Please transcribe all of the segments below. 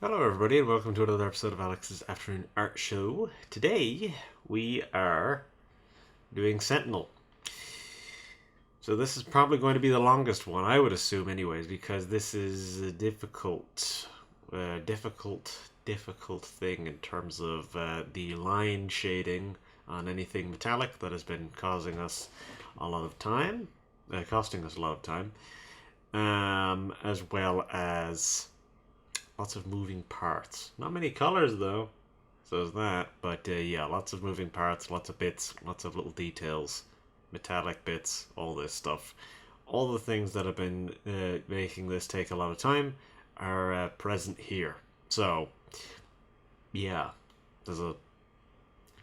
Hello everybody and welcome to another episode of Alex's Afternoon Art Show. Today we are doing Sentinel. So this is probably going to be the longest one, I would assume anyways, because this is a difficult thing in terms of the line shading on anything metallic that has been causing us a lot of time, costing us a lot of time, as well as lots of moving parts. Not many colors though, so there's that. But yeah, lots of moving parts, lots of bits, lots of little details, metallic bits, all this stuff. All the things that have been making this take a lot of time are present here. So yeah, there's a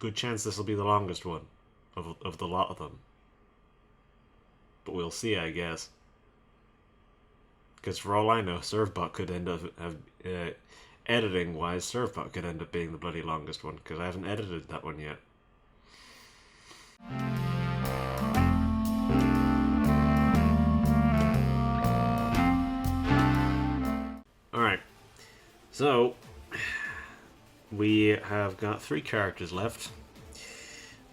good chance this will be the longest one of the lot of them. But we'll see, I guess. Because for all I know, ServeBot could end up editing-wise, ServeBot could end up being the bloody longest one because I haven't edited that one yet. All right, so we have got 3 characters left.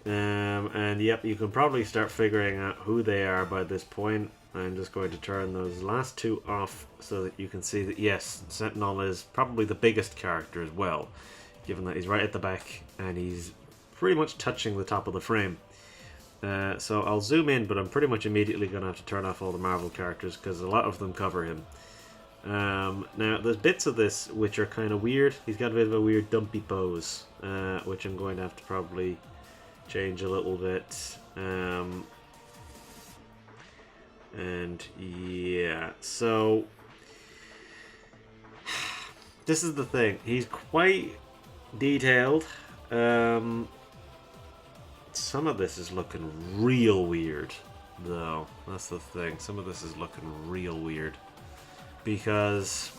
And yep, you can probably start figuring out who they are by this point. I'm just going to turn those last 2 off so that you can see that yes, Sentinel is probably the biggest character as well, given that he's right at the back and he's pretty much touching the top of the frame. So I'll zoom in, but I'm pretty much immediately going to have to turn off all the Marvel characters because a lot of them cover him. Now, there's bits of this which are kind of weird. He's got a bit of a weird dumpy pose, which I'm going to have to probably change a little bit. And yeah, so this is the thing. He's quite detailed. Some of this is looking real weird, though. That's the thing. Some of this is looking real weird because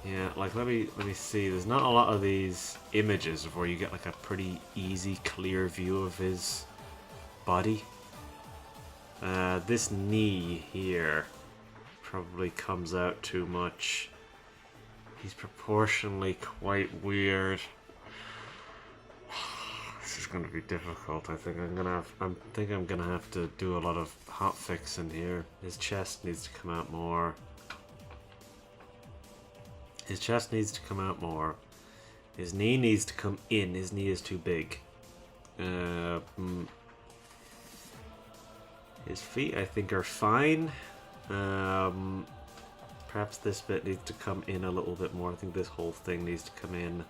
yeah, like let me see. There's not a lot of these images where you get like a pretty easy, clear view of his body. This knee here probably comes out too much. He's proportionally quite weird. This is going to be difficult. I think I'm gonna have to do a lot of hot fixing here. His chest needs to come out more. His chest needs to come out more. His knee needs to come in. His knee is too big. His feet, I think, are fine. Perhaps this bit needs to come in a little bit more. I think this whole thing needs to come in.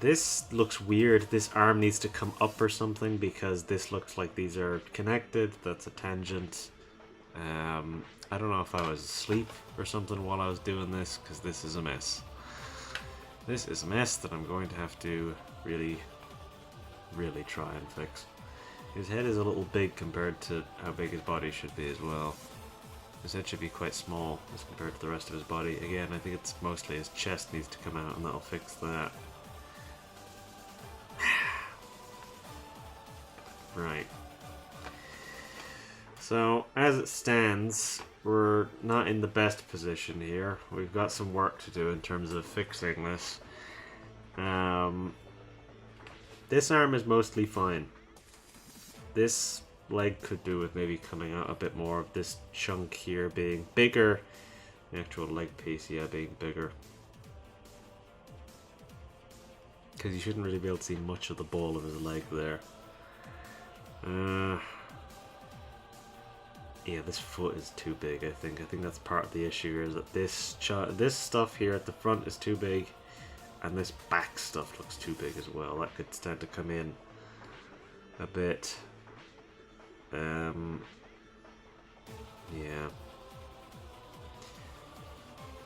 This looks weird. This arm needs to come up or something because this looks like these are connected. That's a tangent. I don't know if I was asleep or something while I was doing this because this is a mess. This is a mess that I'm going to have to really, really try and fix. His head is a little big compared to how big his body should be as well. His head should be quite small as compared to the rest of his body. Again, I think it's mostly his chest needs to come out and that'll fix that. Right. So, as it stands, we're not in the best position here. We've got some work to do in terms of fixing this. This arm is mostly fine. This leg could do with maybe coming out a bit more. This chunk here being bigger. The actual leg piece, yeah, being bigger. Because you shouldn't really be able to see much of the ball of his leg there. Yeah, this foot is too big, I think. I think that's part of the issue here, is that this stuff here at the front is too big. And this back stuff looks too big as well. That could stand to come in a bit. Yeah.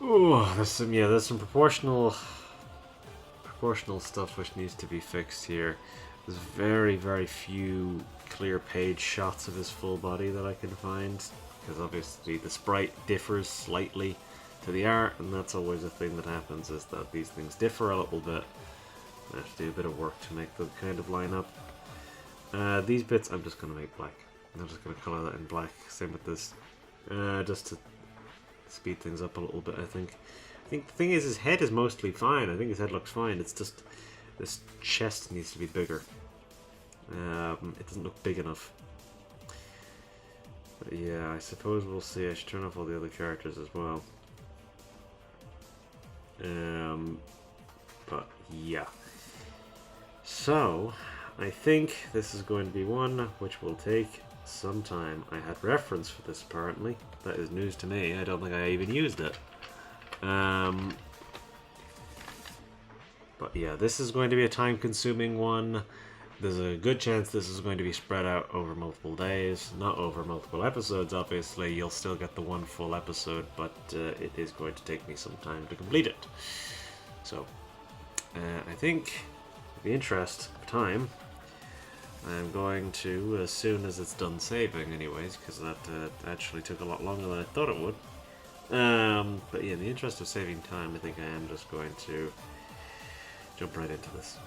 Oh, there's some proportional stuff which needs to be fixed here. There's very, very few clear page shots of his full body that I can find, because obviously the sprite differs slightly to the art, and that's always a thing that happens, is that these things differ a little bit. I have to do a bit of work to make them kind of line up. These bits I'm just going to make black. I'm just going to colour that in black. Same with this. Just to speed things up a little bit, I think. I think the thing is, his head is mostly fine. I think his head looks fine. It's just this chest needs to be bigger. It doesn't look big enough. But yeah, I suppose we'll see. I should turn off all the other characters as well. But yeah. So, I think this is going to be one which will take some time. I had reference for this apparently. That is news to me. I don't think I even used it. But yeah, this is going to be a time-consuming one. There's a good chance this is going to be spread out over multiple days. Not over multiple episodes, obviously. You'll still get the one full episode, but it is going to take me some time to complete it. So, I think, in the interest of time, I'm going to, as soon as it's done saving anyways, because that actually took a lot longer than I thought it would. But yeah, in the interest of saving time, I think I am just going to jump right into this.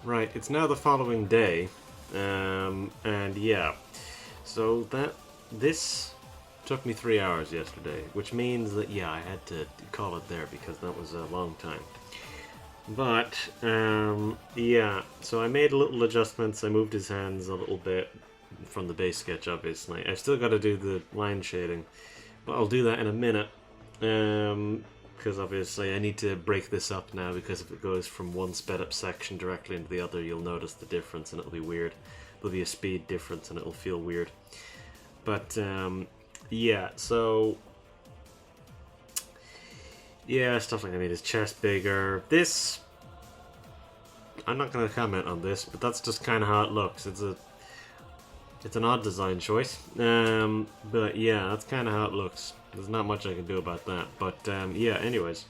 Right, it's now the following day, and yeah, so this took me 3 hours yesterday, which means that yeah, I had to call it there because that was a long time. But yeah, so I made little adjustments. I moved his hands a little bit from the base sketch, obviously. I've still got to do the line shading, but I'll do that in a minute. Because obviously I need to break this up now, because if it goes from one sped up section directly into the other, you'll notice the difference and it'll be weird. There'll be a speed difference and it'll feel weird. But yeah, so yeah, stuff like I made his chest bigger. This, I'm not going to comment on this, but that's just kind of how it looks. It's an odd design choice, but yeah, that's kind of how it looks. There's not much I can do about that, but yeah, anyways.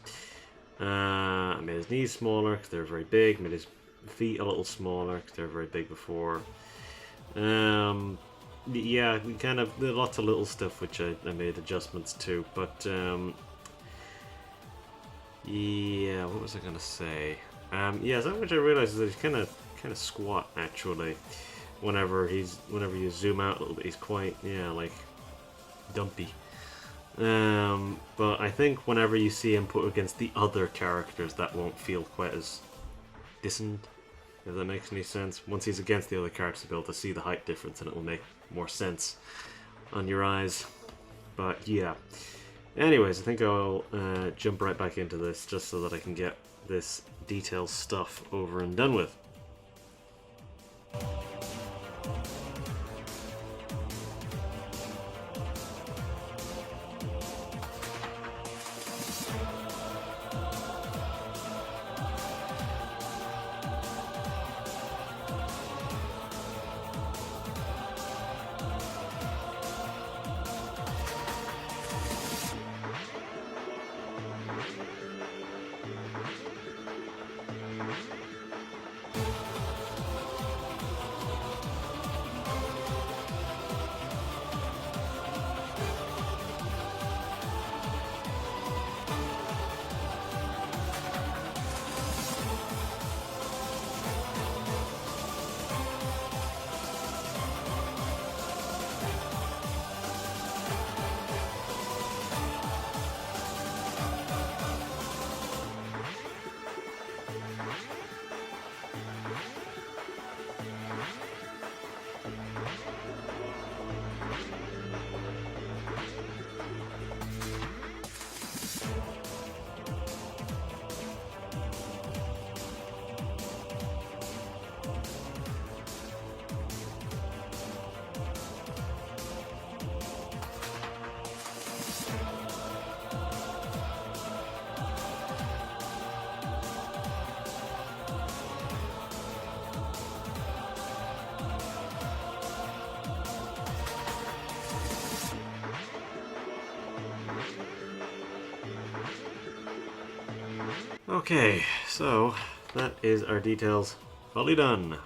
I made his knees smaller because they're very big, made his feet a little smaller because they're very big before. Yeah, we kind of, there are lots of little stuff which I made adjustments to, but yeah, what was I going to say? Yeah, something which I realized is that he's kind of squat, actually. Whenever you zoom out a little bit, he's quite, yeah, like, dumpy. But I think whenever you see him put against the other characters, that won't feel quite as dissonant, if that makes any sense. Once he's against the other characters, you'll be able to see the height difference, and it will make more sense on your eyes. But yeah. Anyways, I think I'll jump right back into this, just so that I can get this detail stuff over and done with. Okay, so that is our details fully done.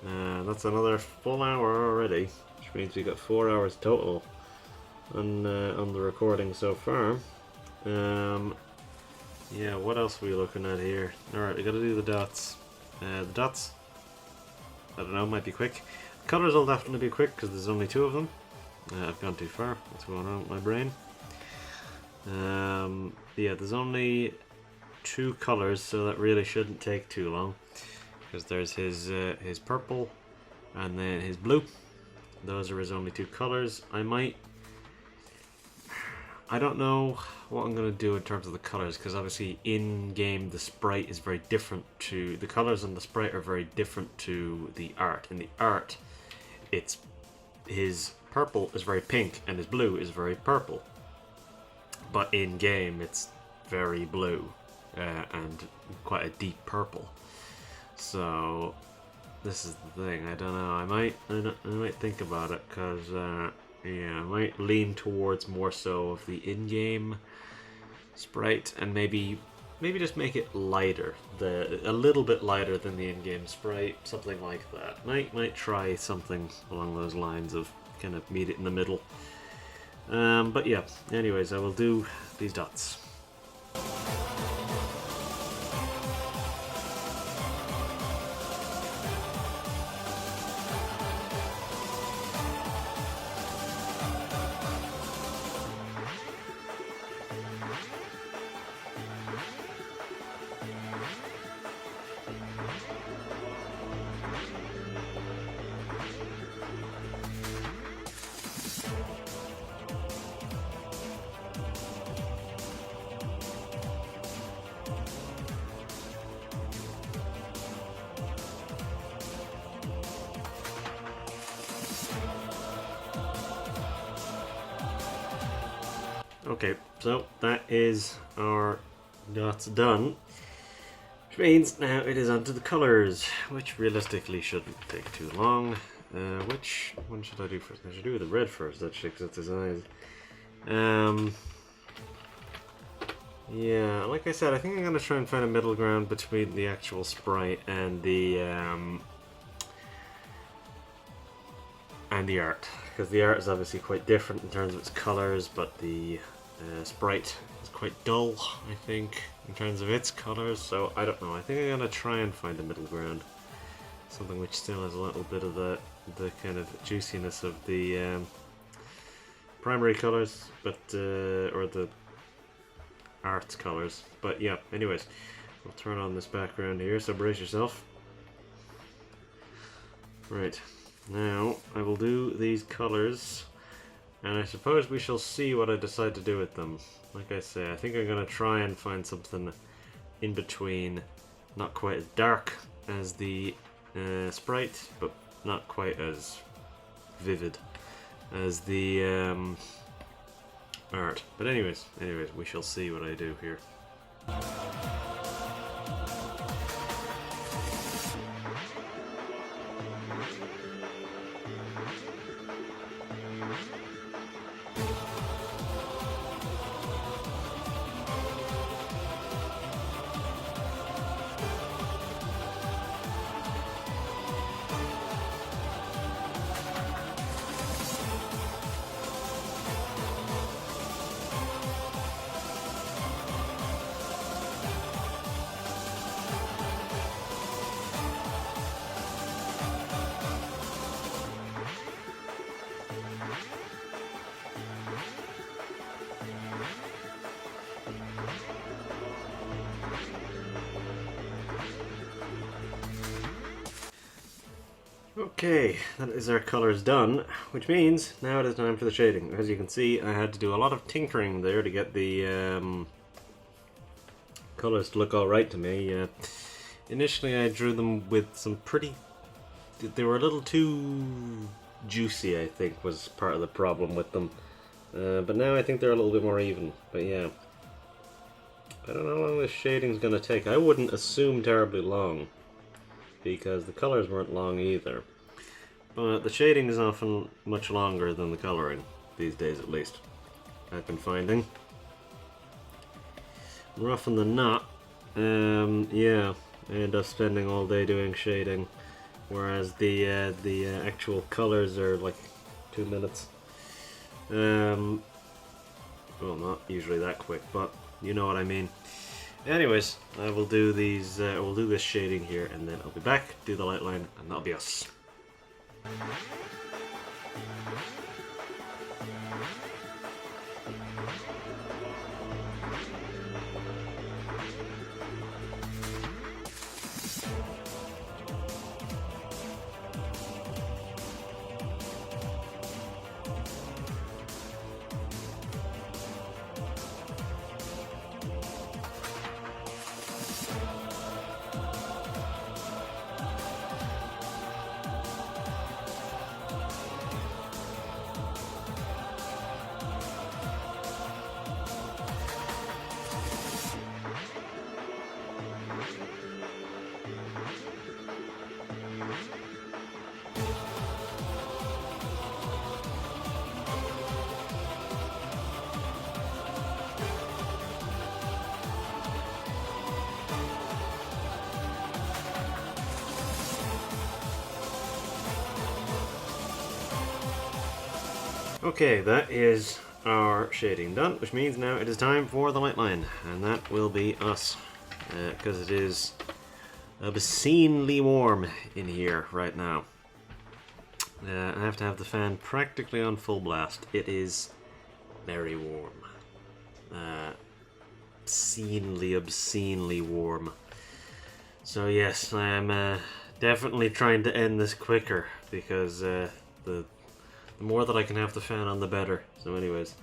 That's another full hour already, which means we got 4 hours total on the recording so far. Yeah, what else are we looking at here? Alright, we gotta do the dots. The dots, I don't know, might be quick. The colors will definitely be quick because there's only 2 of them. I've gone too far. What's going on with my brain? Yeah, there's only 2 colors, so that really shouldn't take too long, because there's his purple and then his blue. Those are his only 2 colors. I don't know what I'm going to do in terms of the colors, because obviously in game the sprite is very different to the colors, and the sprite are very different to the art. In the art, it's his purple is very pink and his blue is very purple, but in game it's very blue. And quite a deep purple. So this is the thing. I don't know. I might think about it, because yeah, I might lean towards more so of the in-game sprite, and maybe just make it lighter, a little bit lighter than the in-game sprite, something like that. Might try something along those lines of kind of meet it in the middle. But yeah. Anyways, I will do these dots. Okay, so that is our dots done. Which means now it is onto the colours, which realistically shouldn't take too long. Which one should I do first? I should do the red first, actually, because it's his eyes. Yeah, like I said, I think I'm going to try and find a middle ground between the actual sprite and the art. Because the art is obviously quite different in terms of its colours, but the sprite is quite dull, I think, in terms of its colours. So, I don't know, I think I'm going to try and find a middle ground. Something which still has a little bit of the kind of juiciness of the primary colours, but or the arts colours. But yeah, anyways, we'll turn on this background here, so brace yourself. Right, now I will do these colours, and I suppose we shall see what I decide to do with them. Like I say, I think I'm going to try and find something in between, not quite as dark as the sprite, but not quite as vivid as the art. But anyways, we shall see what I do here. Okay, that is our colours done, which means now it is time for the shading. As you can see, I had to do a lot of tinkering there to get the colours to look alright to me. Initially I drew them with some pretty... They were a little too juicy, I think, was part of the problem with them. But now I think they're a little bit more even. But yeah, I don't know how long this shading's going to take. I wouldn't assume terribly long, because the colours weren't long either. But the shading is often much longer than the colouring, these days at least, I've been finding. More often than not, yeah, I end up spending all day doing shading, whereas the actual colours are like 2 minutes. Well, not usually that quick, but you know what I mean. Anyways, I will do these. We'll do this shading here, and then I'll be back, do the light line, and that'll be us. Okay, that is our shading done, which means now it is time for the light line, and that will be us, because it is obscenely warm in here right now. I have to have the fan practically on full blast. It is very warm. Obscenely warm. So yes, I am definitely trying to end this quicker, because the more that I can have the fan on, the better. So anyways,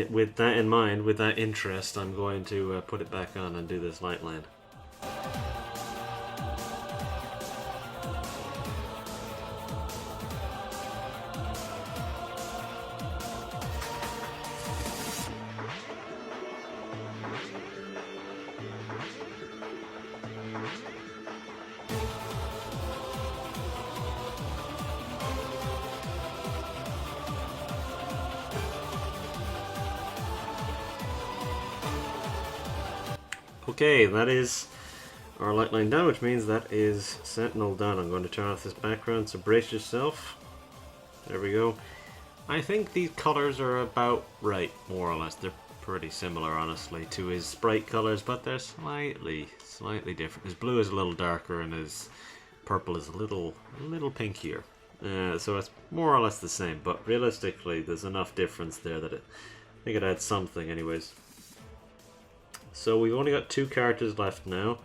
with that in mind, with that interest, I'm going to put it back on and do this light line. Okay, that is our light line done, which means that is Sentinel done. I'm going to turn off this background, so brace yourself. There we go. I think these colors are about right, more or less. They're pretty similar, honestly, to his sprite colors, but they're slightly different. His blue is a little darker, and his purple is a little pinkier. So it's more or less the same, but realistically, there's enough difference there that I think it adds something, anyways. So we've only got 2 characters left now,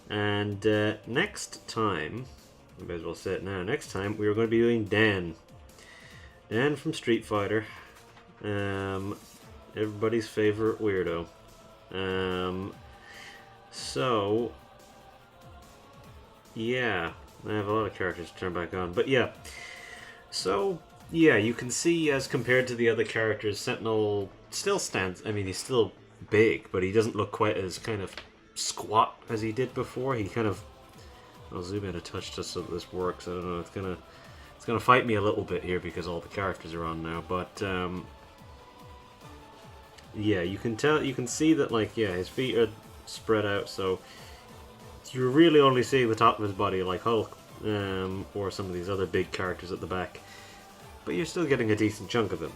and next time, I may as well say it now. Next time we are going to be doing Dan. Dan from Street Fighter. Everybody's favorite weirdo. So, yeah, I have a lot of characters to turn back on, but yeah. So, yeah, you can see as compared to the other characters, Sentinel still stands, I mean, he's still big, but he doesn't look quite as kind of squat as he did before. He kind of, I'll zoom in a touch just so that this works. I don't know, it's gonna fight me a little bit here because all the characters are on now, but yeah, you can see that, like, yeah, his feet are spread out, so you're really only seeing the top of his body, like Hulk, or some of these other big characters at the back, but you're still getting a decent chunk of him.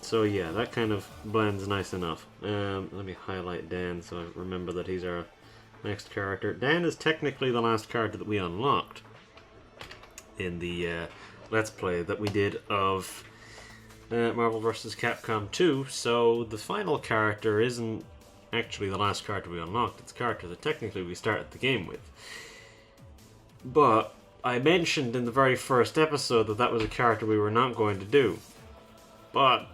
So yeah, that kind of blends nice enough. Let me highlight Dan so I remember that he's our next character. Dan is technically the last character that we unlocked in the Let's Play that we did of Marvel vs. Capcom 2, so the final character isn't actually the last character we unlocked, it's a character that technically we started the game with. But I mentioned in the very first episode that that was a character we were not going to do. But,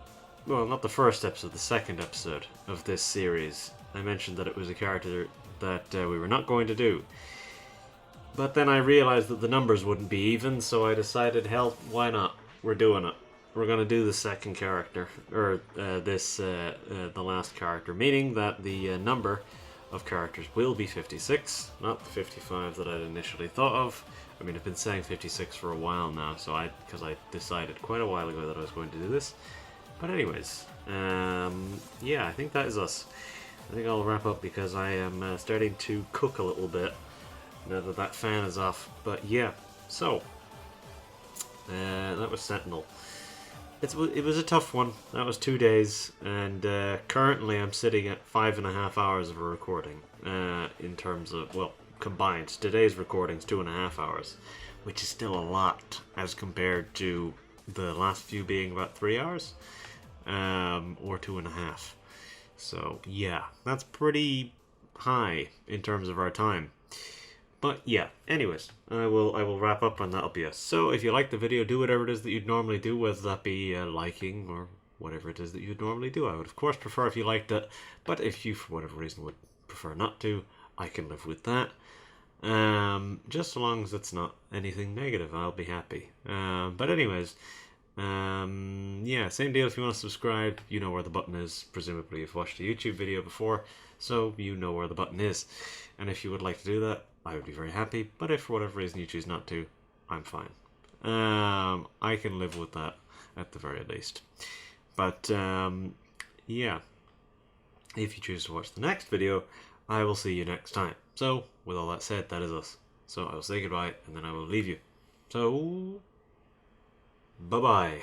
well, not the first episode, the second episode of this series. I mentioned that it was a character that we were not going to do. But then I realized that the numbers wouldn't be even, so I decided, hell, why not? We're doing it. We're going to do the second character, or the last character, meaning that the number of characters will be 56, not the 55 that I'd initially thought of. I mean, I've been saying 56 for a while now, so because I decided quite a while ago that I was going to do this. But anyways, yeah, I think that is us. I think I'll wrap up because I am starting to cook a little bit now that that fan is off. But yeah, so that was Sentinel. It was a tough one. That was 2 days, and currently I'm sitting at 5.5 hours of a recording. In terms of, well, combined, today's recording's 2.5 hours, which is still a lot as compared to the last few being about 3 hours, or 2.5. So yeah, that's pretty high in terms of our time. But yeah, anyways, I will wrap up and that'll be us. So if you like the video, do whatever it is that you'd normally do, whether that be liking or whatever it is that you'd normally do. I would of course prefer if you liked it, but if you for whatever reason would prefer not to, I can live with that. Just so long as it's not anything negative, I'll be happy. But anyways, yeah, same deal. If you want to subscribe, you know where the button is. Presumably you've watched a YouTube video before, so you know where the button is. And if you would like to do that, I would be very happy, but if for whatever reason you choose not to, I'm fine. I can live with that at the very least. But yeah, if you choose to watch the next video, I will see you next time. So with all that said, that is us. So I will say goodbye and then I will leave you. So bye bye.